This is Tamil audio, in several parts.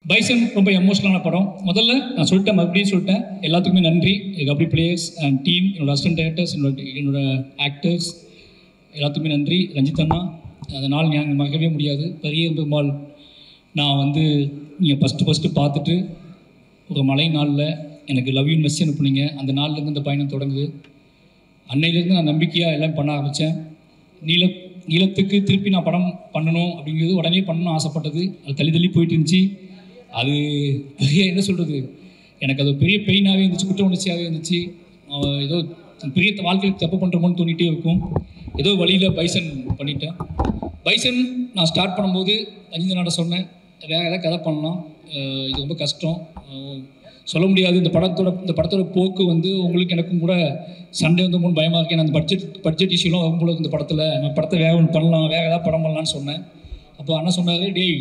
பைசன் ரொம்ப எமோஷனலான படம். முதல்ல நான் சொல்லிட்டேன், மறுபடியும் சொல்லிட்டேன், எல்லாத்துக்குமே நன்றி. கபடி பிளேயர்ஸ் அண்ட் டீம், என்னோட அசிஸ்டன்ட் டைரக்டர்ஸ், என்னோட ஆக்டர்ஸ் எல்லாத்துக்குமே நன்றி. ரஞ்சித் அண்ணா, அந்த நாள் ஞாபகம் மறக்கவே முடியாது. பெரிய பெருமாள் நான் வந்து நீங்கள் ஃபஸ்ட்டு பார்த்துட்டு ஒரு மழை நாளில் எனக்கு லவ் யூ மெசேஜ் அனுப்புனீங்க. அந்த நாள்லேருந்து இந்த பயணம் தொடங்குது. அன்னையிலேருந்து நான் நம்பிக்கையாக எல்லாம் பண்ண ஆரம்பித்தேன். நீளத்துக்கு திருப்பி நான் படம் பண்ணணும் அப்படிங்கிறது உடனே பண்ணணும்னு ஆசைப்பட்டது. அது தள்ளி போயிட்டு இருந்துச்சு. அது பெரிய என்ன சொல்கிறது, எனக்கு அது பெரிய பெயினாகவே இருந்துச்சு, குற்ற உணர்ச்சியாகவே இருந்துச்சு. ஏதோ பெரிய வாழ்க்கையில் தப்பு பண்ணுறோமோன்னு தோணிகிட்டே இருக்கும். ஏதோ வழியில் பைசன் பண்ணிட்டேன். பைசன் நான் ஸ்டார்ட் பண்ணும்போது அஜிந்தனாட சொன்னேன், வேறு ஏதாவது கதை பண்ணலாம், இது ரொம்ப கஷ்டம், சொல்ல முடியாது. இந்த படத்தோட போக்கு வந்து உங்களுக்கு எனக்கும் கூட சண்டே வந்து மூணு பயமாக இருக்கேன். அந்த பட்ஜெட் இஷ்யூலாம் வரும்போது இந்த படத்தில் நான் படத்தை வேறு ஒன்று பண்ணலாம், வேறு ஏதாவது படம் பண்ணலான்னு சொன்னேன். அப்போ அண்ணா சொன்னார், டேய்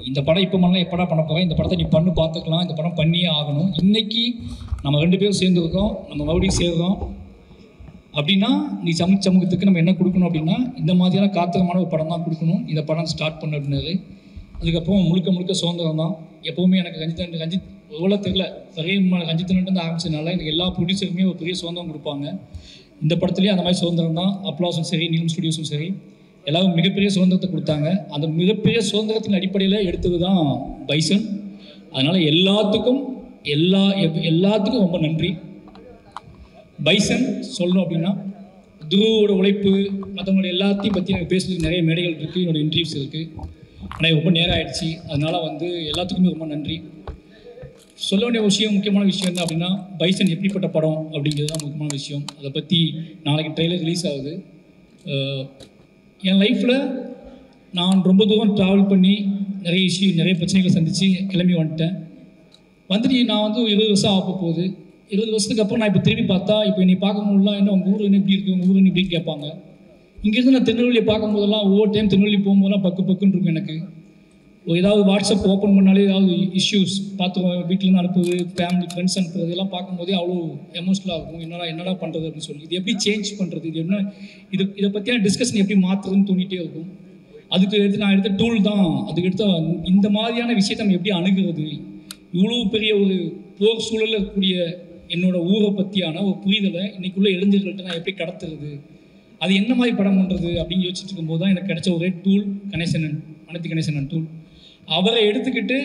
இந்த படம் இப்போ பண்ணலாம், எப்படா பண்ண போகிறேன், இந்த படத்தை நீ பண்ணு பார்த்துக்கலாம், இந்த படம் பண்ணியே ஆகணும். இன்றைக்கி நம்ம 2 பேரும் சேர்ந்துருக்கோம், நம்ம மறுபடியும் சேர்றோம் அப்படின்னா நீ சமூகத்துக்கு நம்ம என்ன கொடுக்கணும் அப்படின்னா இந்த மாதிரியான காத்திரமான ஒரு படம் தான் கொடுக்கணும். இந்த படம் ஸ்டார்ட் பண்ண அப்படின்னாரு. அதுக்கப்புறம் முழுக்க சுதந்திரம் தான். எப்போவுமே எனக்கு ரஞ்சித் எவ்வளோ தெரியல, பெரிய ரஞ்சித்னு ஆரம்பிச்சதுனால எனக்கு எல்லா ப்ரொடியூசருமே ஒரு பெரிய சுதந்திரம் கொடுப்பாங்க. இந்த படத்துலேயும் அந்த மாதிரி சுதந்திரம் தான். அப்ளாஸும் சரி, நீலம் ஸ்டுடியோஸும் சரி, எல்லாரும் மிகப்பெரிய சுதந்திரத்தை கொடுத்தாங்க. அந்த மிகப்பெரிய சுதந்திரத்தின் அடிப்படையில் எடுத்தது தான் பைசன். அதனால் எல்லாத்துக்கும் ரொம்ப நன்றி. பைசன் சொல்லணும் அப்படின்னா துருவோட உழைப்பு, மற்றவங்களோட எல்லாத்தையும் பற்றி எனக்கு பேசுறதுக்கு நிறைய மேடைகள் இருக்குது, என்னோட இன்டர்வியூஸ் இருக்குது. ஆனால் ரொம்ப நேரம் ஆகிடுச்சு. அதனால் வந்து எல்லாத்துக்குமே ரொம்ப நன்றி. சொல்ல வேண்டிய முக்கியமான விஷயம் என்ன அப்படின்னா, பைசன் எப்படிப்பட்ட படம் அப்படிங்கிறது தான் முக்கியமான விஷயம். அதை பற்றி நாளைக்கு ட்ரெய்லர் ரிலீஸ் ஆகுது. என் லைஃப்பில் நான் ரொம்ப தூரம் ட்ராவல் பண்ணி நிறைய பிரச்சனைகளை சந்தித்து கிளம்பி வந்துட்டேன். வந்துட்டு நான் வந்து 20 வருஷம் ஆக போகுது. 20 வருஷத்துக்கு அப்புறம் நான் இப்போ திரும்பி பார்த்தா, இப்போ என்னை பார்க்கும்போதுலாம் என்ன உங்கள் ஊர் என்ன இப்படி இருக்குது, உங்கள் ஊர் இப்படின்னு கேட்பாங்க. இங்கேருந்து நான் திருநெல்வேலியை பார்க்கும்போதெல்லாம் ஒவ்வொரு டைம் திருநெல்வேலி போகும்போதெல்லாம் பக்குன்னு இருக்கும் எனக்கு. ஏதாவது வாட்ஸ்அப் ஓப்பன் பண்ணாலே ஏதாவது இஷ்யூஸ் பார்த்துருவோம், வீட்டிலேருந்து அனுப்புவது, ஃபேமிலி ஃப்ரெண்ட்ஸ் அனுப்புறது எல்லாம் பார்க்கும்போதே அவ்வளோ எமோஷனலாக இருக்கும். என்னடா பண்ணுறது அப்படின்னு சொல்லி, இது எப்படி சேஞ்ச் பண்ணுறது, இதை பற்றியான டிஸ்கஷன் எப்படி மாற்றுறதுன்னு தோணிகிட்டே இருக்கும். நான் எடுத்த டூல் தான். அதுக்கு எடுத்த இந்த மாதிரியான விஷயத்தை நம்ம எப்படி அணுகிறது, இவ்வளோ பெரிய ஒரு போர் சூழலில் இருக்கக்கூடிய என்னோட ஊரை பற்றியான ஒரு புரிதலை இன்றைக்குள்ளே இளைஞர்கள்ட்ட நான் எப்படி கடத்துறது, அது என்ன மாதிரி படம் பண்ணுறது அப்படின்னு யோசிச்சுட்டு இருக்கும்போது தான் எனக்கு கிடைச்ச ஒரே டூல் அனைத்து கணேசனன் டூல். அவரை எடுத்துக்கிட்டு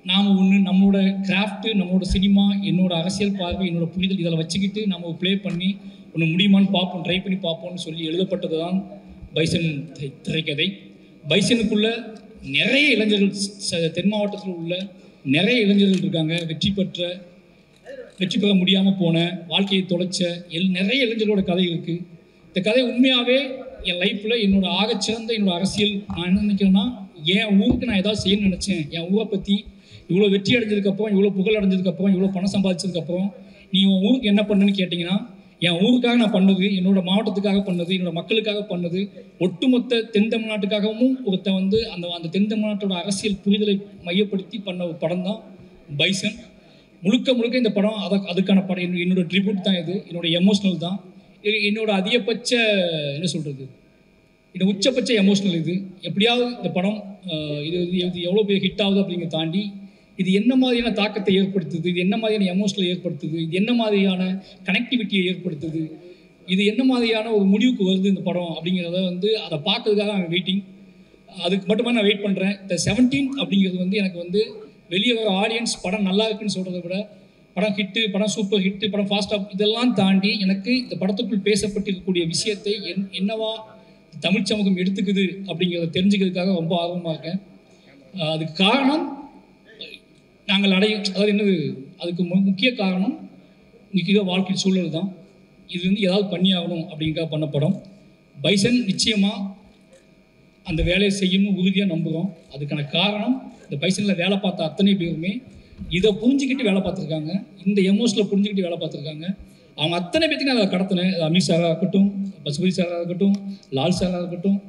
நாம் நம்மளோட கிராஃப்ட்டு, நம்மளோட சினிமா, என்னோட அரசியல் பார்வை, என்னோட புரிதல் இதில் வச்சுக்கிட்டு நம்ம ப்ளே பண்ணி ஒன்று முடியுமான்னு பார்ப்போம், ட்ரை பண்ணி பார்ப்போம்னு சொல்லி எழுதப்பட்டது தான் பைசன் திரைக்கதை. பைசனுக்குள்ள நிறைய இளைஞர்கள், தென் மாவட்டத்தில் உள்ள நிறைய இளைஞர்கள் இருக்காங்க. வெற்றி பெற முடியாமல் போன, வாழ்க்கையை தொலைச்ச நிறைய இளைஞர்களோட கதை இருக்குது. இந்த கதை உண்மையாகவே என் லைஃப்பில் என்னோட ஆகச்சிறந்த என்னோட அரசியல். நான் என்ன நினைக்கிறேன்னா, என் ஊருக்கு நான் ஏதாவது செய்யணும்னு நினச்சேன். என் ஊரை பற்றி இவ்வளோ வெற்றி அடைஞ்சதுக்கப்புறம், இவ்வளோ புகழ் அடைஞ்சதுக்கப்புறம், இவ்வளோ பணம் சம்பாதிச்சதுக்கப்புறம் நீ உன் ஊருக்கு என்ன பண்ணுன்னு கேட்டிங்கன்னா, என் ஊருக்காக நான் பண்ணது, என்னோட மாவட்டத்துக்காக பண்ணது, என்னோட மக்களுக்காக பண்ணது, ஒட்டுமொத்த தென் தமிழ்நாட்டுக்காகவும் ஒருத்தன் வந்து அந்த தென் தமிழ்நாட்டோட அரசியல் புரிதலை மையப்படுத்தி பண்ண ஒரு படம் தான் பைசன். முழுக்க இந்த படம் அதுக்கான படம். என்னோட ட்ரிபியூட் தான் இது, என்னோட எமோஷ்னல் தான், என்னோட அதிகபட்ச என்ன சொல்கிறது, இது உச்சபட்ச எமோஷ்னல். இது எப்படியாவது இந்த படம் இது எவ்வளோ பெரிய ஹிட் ஆகுது அப்படிங்கிறத தாண்டி இது என்ன மாதிரியான தாக்கத்தை ஏற்படுத்துது, இது என்ன மாதிரியான எமோஷனலை ஏற்படுத்துது, இது என்ன மாதிரியான கனெக்டிவிட்டியை ஏற்படுத்துது, இது என்ன மாதிரியான ஒரு முடிவுக்கு வருது இந்த படம் அப்படிங்கிறத வந்து அதை பார்க்கறதுக்காக நான் வெயிட்டிங். அதுக்கு மட்டுமே நான் வெயிட் பண்ணுறேன். இந்த 17 அப்படிங்கிறது வந்து எனக்கு வந்து வெளியே வர ஆடியன்ஸ் படம் நல்லா இருக்குன்னு சொல்கிறத விட, படம் ஹிட்டு, படம் சூப்பர் ஹிட்டு, படம் ஃபாஸ்ட்டாக இதெல்லாம் தாண்டி எனக்கு இந்த படத்துக்குள் பேசப்பட்டிருக்கக்கூடிய விஷயத்தை என்னவா தமிழ் சமூகம் எடுத்துக்குது அப்படிங்கிறத தெரிஞ்சுக்கிறதுக்காக ரொம்ப ஆர்வமாக இருக்கேன். அதுக்கு காரணம் நாங்கள் அதாவது என்னது, அதுக்கு முக்கிய காரணம் இன்றைக்கி வாழ்க்கை சூழல் தான். இது வந்து ஏதாவது பண்ணி ஆகணும் அப்படிங்கிறதுக்காக பண்ண படம் பைசன். நிச்சயமாக அந்த வேலையை செய்யணும்னு உறுதியாக நம்புகிறோம். அதுக்கான காரணம் இந்த பைசனில் வேலை பார்த்த அத்தனை பேருமே இதை புரிஞ்சுக்கிட்டு வேலை பார்த்துருக்காங்க, இந்த எமோஷனில் புரிஞ்சுக்கிட்டு வேலை பார்த்துருக்காங்க. அவங்க அத்தனை பேத்துக்கு நான் அதை கடத்தினேன். அமீர் சாராக இருக்கட்டும், பசுபதி சாராக இருக்கட்டும், லால் சாராக இருக்கட்டும்,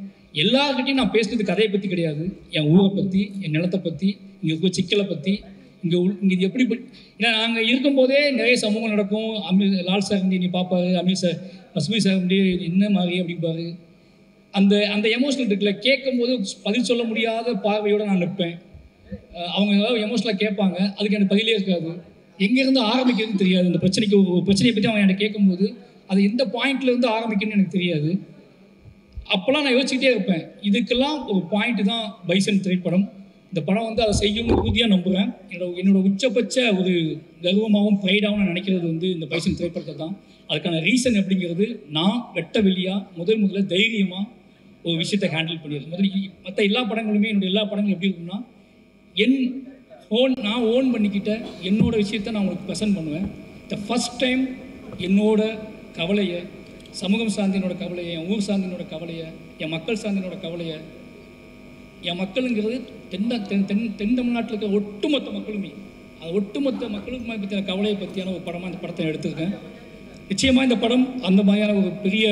எல்லாருக்கிட்டையும் நான் பேசுனது கதையை பற்றி கிடையாது, என் ஊரை பற்றி, என் நிலத்தை பற்றி, இங்கே இருக்க சிக்கலை பற்றி, இங்கே இது எப்படி. ஏன்னா நாங்கள் இருக்கும்போதே நிறைய சமூகம் நடக்கும். லால் சார் நீ பார்ப்பாரு, அமீர் சார், பசுபதி சார் என்ன மாதிரி அப்படிம்பாரு. அந்த எமோஷனல் இருக்குல்ல, கேட்கும் போது பதில் சொல்ல முடியாத பார்வையோடு நான் நிற்பேன். அவங்க ஏதாவது எமோஷனலாக கேட்பாங்க, அதுக்கு எனக்கு பதிலே இருக்காது. எங்கேருந்து ஆரம்பிக்கிறதுன்னு தெரியாது. இந்த பிரச்சனைக்கு ஒரு பிரச்சனையை பற்றி அவன் என்கிட்ட கேட்கும்போது அது எந்த பாயிண்ட்லேருந்து ஆரம்பிக்கணும்னு எனக்கு தெரியாது. அப்போல்லாம் நான் யோசிச்சுக்கிட்டே இருப்பேன். இதுக்கெல்லாம் ஒரு பாயிண்ட் தான் பைசன் திரைப்படம். இந்த படம் வந்து அதை செய்யும்னு உறுதியாக நம்புகிறேன். என்னோட உச்சபட்ச ஒரு கர்வமாகவும் ப்ரைடாகவும் நான் நினைக்கிறது வந்து இந்த பைசன் திரைப்படத்தை தான். அதுக்கான ரீசன் அப்படிங்கிறது, நான் வெட்ட வெளியாக முதல்ல தைரியமாக ஒரு விஷயத்தை ஹேண்டில் பண்ணிடுறது. மற்ற எல்லா படங்களுமே, என்னோடய எல்லா படங்களும் எப்படி இருக்குன்னா, நான் ஓன் பண்ணிக்கிட்ட என்னோட விஷயத்தை நான் உங்களுக்கு ப்ரெசென்ட் பண்ணுவேன். த ஃபஸ்ட் டைம் என்னோட கவலையை, சமூகம் சார்ந்த என்னோட கவலையை, என் ஊர் சார்ந்த என்னோட கவலையை, என் மக்கள் சார்ந்த என்னோட கவலையை, என் மக்களுங்கிறது தென் தமிழ்நாட்டில் இருக்கிற ஒட்டுமொத்த மக்களுமே, அது ஒட்டுமொத்த மக்களுக்கு பற்றின கவலையை பற்றியான ஒரு படமாக இந்த படத்தை எடுத்திருக்கேன். நிச்சயமாக இந்த படம் அந்த மாதிரியான ஒரு பெரிய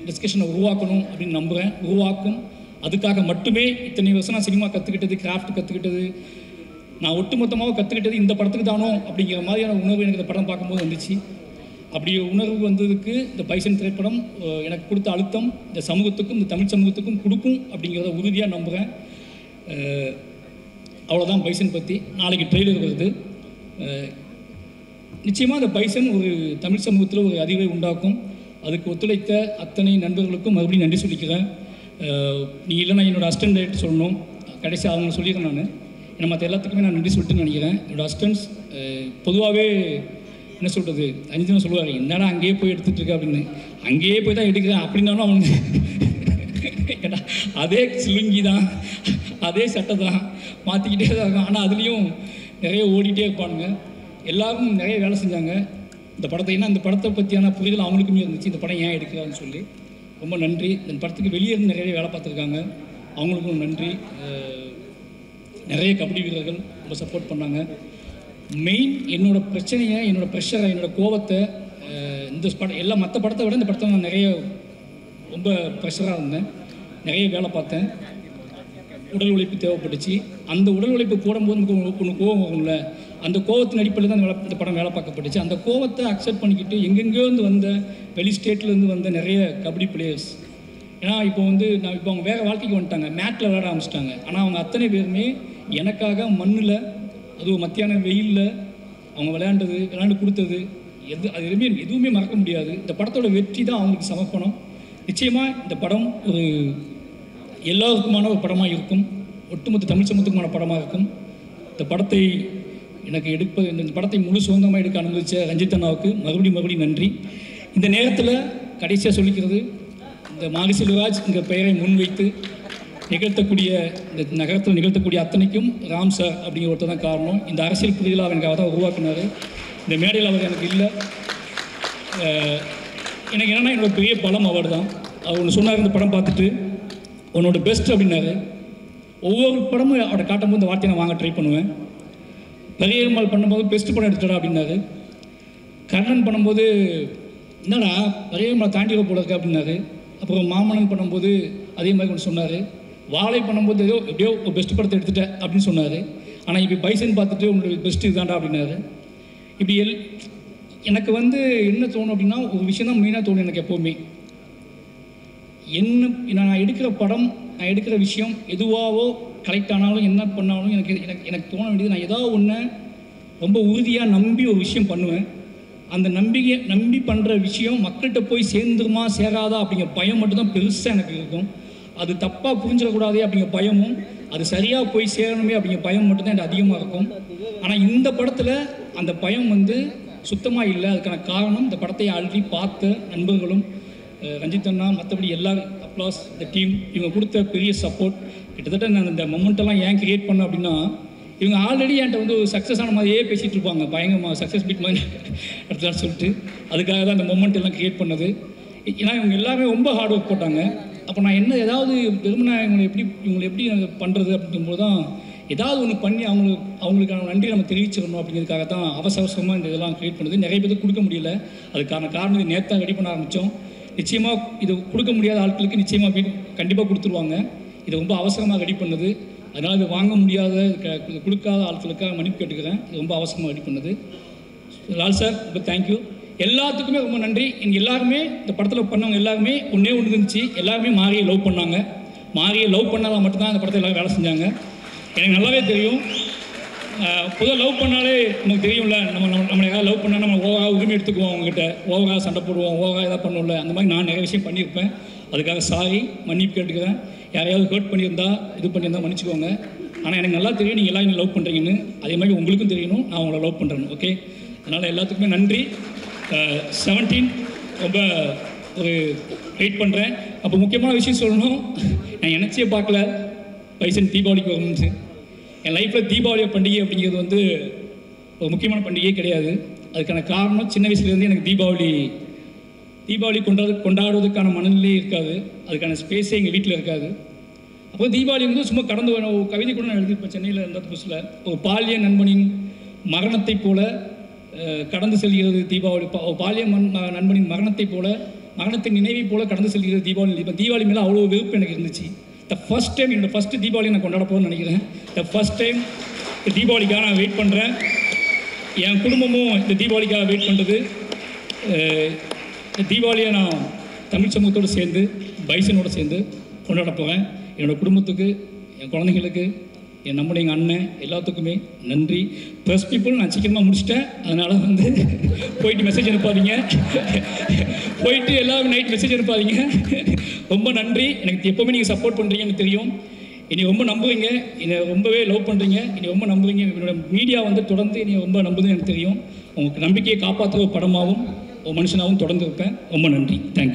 டிஸ்கஷனை உருவாக்கணும் அப்படின்னு நம்புகிறேன். உருவாக்கும். அதுக்காக மட்டுமே இத்தனை வருஷம் நான் சினிமா கற்றுக்கிட்டது, கிராஃப்ட் கற்றுக்கிட்டது, நான் ஒட்டுமொத்தமாக கற்றுக்கிட்டது இந்த படத்துக்கு தானோ அப்படிங்கிற மாதிரியான உணர்வு எனக்கு இந்த படம் பார்க்கும்போது வந்துச்சு. அப்படி உணர்வு வந்ததுக்கு இந்த பைசன் திரைப்படம் எனக்கு கொடுத்த அழுத்தம் இந்த சமூகத்துக்கும், இந்த தமிழ் சமூகத்துக்கும் கொடுக்கும் அப்படிங்கிறத உறுதியாக நம்புகிறேன். அவ்வளோதான் பைசன் பற்றி. நாளைக்கு ட்ரெய்லர் வருது. நிச்சயமாக இந்த பைசன் ஒரு தமிழ் சமூகத்தில் ஒரு அறிவை உண்டாக்கும். அதுக்கு ஒத்துழைத்த அத்தனை நண்பர்களுக்கும் மறுபடியும் நன்றி சொல்லிக்கிறேன். நீ இல்லைன்னா என்னோடய அசிஸ்டன்ட் டைரக்டர் சொல்லணும். கடைசி அவங்க சொல்லிடுறேன். நான் மற்ற எல்லாத்துக்குமே நான் நன்றி சொல்லிட்டுன்னு நினைக்கிறேன். என்னோடய அசிஸ்டன்ஸ் பொதுவாகவே என்ன சொல்கிறது, அஞ்சு சொல்லுவார், என்னடா அங்கேயே போய் எடுத்துகிட்டு இருக்க அப்படின்னு. அங்கேயே போய் தான் எடுக்கிறேன் அப்படின்னாலும் அவங்க ஏன்னா அதே சிலுங்கி தான், அதே சட்டை தான், மாற்றிக்கிட்டே தான் இருக்கும். ஆனால் அதுலேயும் நிறைய ஓடிட்டே இருப்பானுங்க. எல்லோரும் நிறைய வேலை செஞ்சாங்க இந்த படத்தை. ஏன்னா இந்த படத்தை பற்றியான புரிதல் அவங்களுக்குமே இருந்துச்சு, இந்த படம் ஏன் எடுக்கிறான்னு சொல்லி. ரொம்ப நன்றி. இந்த படத்துக்கு வெளியே இருந்து நிறைய வேலை பார்த்துருக்காங்க, அவங்களுக்கும் நன்றி. நிறைய கபடி வீரர்கள் ரொம்ப சப்போர்ட் பண்ணாங்க. மெயின் என்னோடய பிரச்சனையை, என்னோடய ப்ரெஷரை, என்னோடய கோபத்தை இந்த படம் எல்லாம் மற்ற படத்தை விட இந்த படத்தை நான் நிறைய ரொம்ப ப்ரெஷராக இருந்தேன். நிறைய வேலை பார்த்தேன். உடல் உழைப்பு தேவைப்பட்டுச்சு. அந்த உடல் உழைப்பு போடும்போது நமக்கு ஒன்று கோபம் வரும்ல, அந்த கோபத்தின் அடிப்படையில் தான் இந்த படம் வேலை பார்க்கப்பட்டுச்சு. அந்த கோபத்தை அக்செப்ட் பண்ணிக்கிட்டு எங்கெங்கேருந்து வந்த வெளி ஸ்டேட்லேருந்து வந்த நிறைய கபடி பிளேயர்ஸ், ஏன்னா இப்போ வந்து நான் இப்போ அவங்க வேறு வாழ்க்கைக்கு வந்துட்டாங்க, மேட்டில் விளையாட ஆரம்பிச்சிட்டாங்க. ஆனால் அவங்க அத்தனை பேருமே எனக்காக மண்ணில், அதுவும் மத்தியான வெயிலில் அவங்க விளையாண்டு கொடுத்தது அது எதுவுமே மறக்க முடியாது. இந்த படத்தோட வெற்றி தான் அவங்களுக்கு சமர்ப்பணம். நிச்சயமாக இந்த படம் ஒரு எல்லாருக்குமான ஒரு படமாக இருக்கும், ஒட்டுமொத்த தமிழ் சமூகத்துக்குமான படமாக இருக்கும். இந்த படத்தை எனக்கு இந்த படத்தை முழு சுதந்திரமாக எடுக்க அனுமதித்த ரஞ்சித் அண்ணாவுக்கு மறுபடியும் நன்றி. இந்த நேரத்தில் கடைசியாக சொல்லிக்கிறது, இந்த மாரி செல்வராஜ் என்ற பெயரை முன்வைத்து நிகழ்த்தக்கூடிய, இந்த நகரத்தில் நிகழ்த்தக்கூடிய அத்தனைக்கும் ராம் சார் அப்படிங்கிற ஒருத்தர் தான் காரணம். இந்த அரசியல் புரிதலாக அவனுக்காக தான் உருவாக்குனார். இந்த மேடையில் அவர் எனக்கு இல்லை. எனக்கு என்னென்னா என்னோடய பெரிய பலம் அவர் தான். அவர் ஒன்று சொன்னார், இந்த படம் பார்த்துட்டு உன்னோட பெஸ்ட் அப்படின்னாரு. ஒவ்வொரு படமும் அவரை காட்டும்போது இந்த வார்த்தையை நான் வாங்க ட்ரை பண்ணுவேன். பெரியம்மாள் பண்ணும்போது பெஸ்ட் படம் எடுத்துடா அப்படின்னாரு. கர்ணன் பண்ணும்போது என்னடா பெரியம்மாள் தாண்டி போல இருக்கு அப்படின்னாரு. அப்புறம் மாமன்னன் பண்ணும்போது அதே மாதிரி ஒன்று சொன்னார். வாழை பண்ணும்போது எப்படியோ ஒரு பெஸ்ட் படத்தை எடுத்துட்டேன் அப்படின்னு சொன்னார். ஆனால் இப்போ பைசன் பார்த்துட்டு உங்களுக்கு பெஸ்ட் இதுதான்டா அப்படின்னாரு. இப்படி எனக்கு வந்து என்ன தோணும் அப்படின்னா, ஒரு விஷயம் தான் மெயினாக தோணும் எனக்கு எப்போவுமே. நான் எடுக்கிற படம், நான் எடுக்கிற விஷயம் எதுவாகவோ கலெக்ட் ஆனாலும் என்ன பண்ணாலும் எனக்கு தோண வேண்டியது, நான் ஏதாவது ஒன்று ரொம்ப உறுதியாக நம்பி ஒரு விஷயம் பண்ணுவேன். அந்த நம்பி பண்ணுற விஷயம் மக்கள்கிட்ட போய் சேர்ந்துருமா சேராதா அப்படிங்கிற பயம் மட்டும்தான் பெருசாக எனக்கு இருக்கும். அது தப்பாக புரிஞ்சிடக்கூடாது அப்படிங்கிற பயமும், அது சரியாக போய் சேரணுமே அப்படிங்கிற பயம் மட்டும்தான் எனக்கு அதிகமாக இருக்கும். ஆனால் இந்த படத்தில் அந்த பயம் வந்து சுத்தமாக இல்லை. அதுக்கான காரணம் இந்த படத்தை ஆல்ரெடி பார்த்த நண்பர்களும், ரஞ்சித் அண்ணா, மற்றபடி எல்லாரும், அப்ளாஸ், இந்த டீம், இவங்க கொடுத்த பெரிய சப்போர்ட். கிட்டத்தட்ட நான் இந்த மொமெண்ட்டெல்லாம் ஏன் க்ரியேட் பண்ணேன் அப்படின்னா, இவங்க ஆல்ரெடி என்கிட்ட வந்து ஒரு சக்ஸஸ் ஆன மாதிரியே பேசிகிட்டு இருப்பாங்க, பயங்கரமாக சக்ஸஸ் பீட் மாதிரி எடுத்துதான் சொல்லிட்டு. அதுக்காக தான் இந்த மொமெண்ட் எல்லாம் க்ரியேட் பண்ணது. ஏன்னா இவங்க எல்லாருமே ரொம்ப ஹார்ட் ஒர்க் போட்டாங்க. அப்போ நான் என்ன ஏதாவது வெறுமனா இவங்களை எப்படி பண்ணுறது அப்படிங்கும்போது தான் ஏதாவது ஒன்று பண்ணி அவங்களுக்கான நன்றி நம்ம தெரிவிச்சிடணும் அப்படிங்கிறதுக்காக தான் அவசரமாக இந்த இதெல்லாம் க்ரியேட் பண்ணுது. நிறைய பேருக்கு கொடுக்க முடியல. அதுக்கான காரணம் இது நேற்று ரெடி பண்ண ஆரம்பித்தோம். நிச்சயமாக இது கொடுக்க முடியாத ஆட்களுக்கு நிச்சயமாக கண்டிப்பாக கொடுத்துருவாங்க. இது ரொம்ப அவசரமாக ரெடி பண்ணுது. அதனால் இது வாங்க முடியாத, கொடுக்காத ஆட்களுக்காக மன்னிப்பு கேட்டுக்கிறேன். இது ரொம்ப அவசரமாக ரெடி பண்ணுது. லால் சார் ரொம்ப தேங்க்யூ. எல்லாத்துக்குமே ரொம்ப நன்றி. இங்கே எல்லாருமே இந்த படத்தில் பண்ணவங்க எல்லாருமே ஒன்றே ஒன்று இருந்துச்சு, எல்லாருமே மாரியை லவ் பண்ணாங்க. மாரியை லவ் பண்ணால் மட்டும்தான் இந்த படத்தில் எல்லோரும் வேலை செஞ்சாங்க. எனக்கு நல்லாவே தெரியும். புதுசாக லவ் பண்ணாலே நமக்கு தெரியும்ல, நம்மளை யாராவது லவ் பண்ணால் நம்ம ஓவராக உரிமை எடுத்துக்குவோம், அவங்ககிட்ட ஓவராக சண்டை போடுவோம், ஓவராக எதாவது பண்ணுவோம்ல. அந்த மாதிரி நான் நிறைய விஷயம் பண்ணியிருப்பேன். அதுக்காக சாரி, மன்னிப்பு கேட்டுக்கிறேன். யாரையாவது ஹர்ட் பண்ணியிருந்தா இது பண்ணியிருந்தால் மன்னிச்சுக்கோங்க. ஆனால் எனக்கு நல்லா தெரியும் நீங்கள் எல்லாம் என்ன லவ் பண்ணுறீங்கன்னு. அதே மாதிரி உங்களுக்கும் தெரியணும் நான் உங்களை லவ் பண்ணுறேன்னு. ஓகே, அதனால் எல்லாத்துக்குமே நன்றி. 17 ரொம்ப ஒரு வெயிட் பண்ணுறேன். அப்போ முக்கியமான விஷயம் சொல்லணும், நான் நினச்சே பார்க்கல பைசன் தீபாவளிக்கு வரும்னு. என் லைஃப்பில் தீபாவளி பண்டிகை அப்படிங்கிறது வந்து ஒரு முக்கியமான பண்டிகையே கிடையாது. அதுக்கான காரணம் சின்ன வயசுலேருந்து எனக்கு தீபாவளி கொண்டாடுவதற்கான மனநிலையே இருக்காது, அதுக்கான ஸ்பேஸே எங்கள் வீட்டில் இருக்காது. அப்போ தீபாவளி வந்து சும்மா கடந்து ஒரு கவிதை கூட நான் எழுதியிருப்பேன் சென்னையில் இருந்த புதுசில். ஒரு பாலிய நண்பனின் மரணத்தை போல கடந்து செல்கிறது தீபாவளி. பாலிய நண்பனின் மரணத்தை போல, மரணத்தின் நினைவை போல கடந்து செல்கிறது தீபாவளி. இப்போ தீபாவளி மேலே அவ்வளோ வெறுப்பு எனக்கு இருந்துச்சு. ஃபர்ஸ்ட் டைம் என்னோட ஃபஸ்ட்டு தீபாவளி நான் கொண்டாட போகிறேன்னு நினைக்கிறேன். ஃபர்ஸ்ட் டைம் தீபாவளிக்காக நான் வெயிட் பண்ணுறேன். என் குடும்பமும் இந்த தீபாவளிக்காக வெயிட் பண்ணுறது. இந்த தீபாவளியை நான் தமிழ் சமூகத்தோடு சேர்ந்து பைசனோடு சேர்ந்து கொண்டாட போகிறேன். என்னோடய குடும்பத்துக்கு, என் குழந்தைங்களுக்கு, என் நம்முடைய எங்கள் அண்ணன் எல்லாத்துக்குமே நன்றி. ப்ளஸ் பீப்புள் நான் சீக்கிரமாக முடிச்சிட்டேன், அதனால் வந்து போயிட்டு மெசேஜ் அனுப்பாதீங்க, போயிட்டு எல்லாரும் நைட் மெசேஜ் அனுப்பாதீங்க. ரொம்ப நன்றி. எனக்கு எப்போவுமே நீங்கள் சப்போர்ட் பண்ணுறீங்க, எனக்கு தெரியும். இனி ரொம்ப நம்புவீங்க, என்னை ரொம்பவே லவ் பண்ணுறீங்க, இனி ரொம்ப நம்புவீங்க. என்னோட மீடியா வந்து தொடர்ந்து இனி ரொம்ப நம்புதுன்னு எனக்கு தெரியும். உங்களுக்கு நம்பிக்கையை காப்பாற்றுற படமாகவும் ஒரு மனுஷனாகவும் தொடர்ந்து இருப்பேன். ரொம்ப நன்றி. தேங்க்யூ.